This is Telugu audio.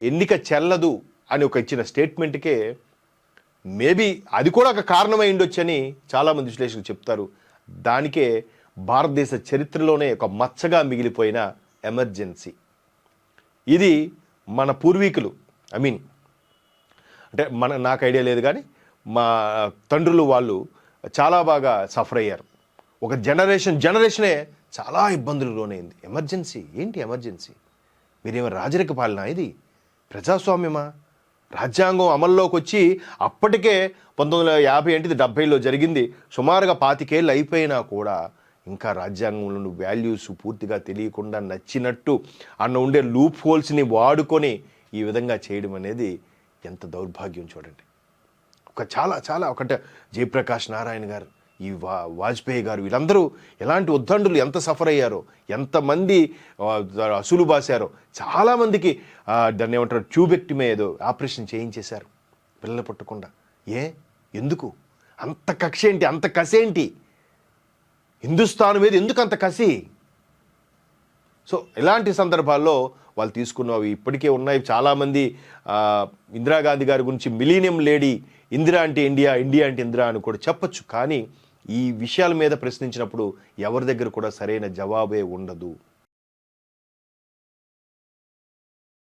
ఎన్నిక చెల్లదు అని ఒక ఇచ్చిన స్టేట్మెంట్కే మేబీ అది కూడా ఒక కారణమై ఉండొచ్చని చాలామంది విశ్లేషకులు చెప్తారు. దానికే భారతదేశ చరిత్రలోనే ఒక మచ్చగా మిగిలిపోయిన ఎమర్జెన్సీ. ఇది మన పూర్వీకులు అంటే నాకు ఐడియా లేదు కానీ మా తండ్రులు వాళ్ళు చాలా బాగా సఫర్ అయ్యారు. ఒక జనరేషనే చాలా ఇబ్బందులు లోనైంది. ఎమర్జెన్సీ ఏంటి? ఎమర్జెన్సీ మీరేమో రాజరిక పాలన? ఇది ప్రజాస్వామ్యమా? రాజ్యాంగం అమల్లోకి వచ్చి అప్పటికే 1950 అంటే 70లో జరిగింది. సుమారుగా 25 ఏళ్ళు అయిపోయినా కూడా ఇంకా రాజ్యాంగంలో వాల్యూస్ పూర్తిగా తెలియకుండా నచ్చినట్టు ఉండే లూప్ హోల్స్ని వాడుకొని ఈ విధంగా చేయడం అనేది ఎంత దౌర్భాగ్యం చూడండి. ఒకటే జయప్రకాష్ నారాయణ గారు, ఈ వాజ్పేయి గారు, వీళ్ళందరూ ఎలాంటి ఉద్దండులు, ఎంత సఫర్ అయ్యారో, ఎంతమంది అసలు బాసారో. చాలామందికి దాన్ని ఏమంటారు ట్యూబెక్టమీ ఏదో ఆపరేషన్ చేయించేశారు పిల్లలు పుట్టకుండా. ఎందుకు అంత కక్ష ఏంటి? అంత కసేంటి? హిందుస్థాన్ మీద ఎందుకు అంత కసి? సో ఇలాంటి సందర్భాల్లో వాళ్ళు తీసుకున్నవి ఇప్పటికే ఉన్నాయి. చాలామంది ఇందిరాగాంధీ గారి గురించి మిలీనియం లేడీ, ఇందిరా అంటే ఇండియా, ఇండియా అంటే ఇందిరా అని కూడా చెప్పచ్చు. కానీ ఈ విషయాల మీద ప్రశ్నించినప్పుడు ఎవరి దగ్గర కూడా సరైన జవాబే ఉండదు.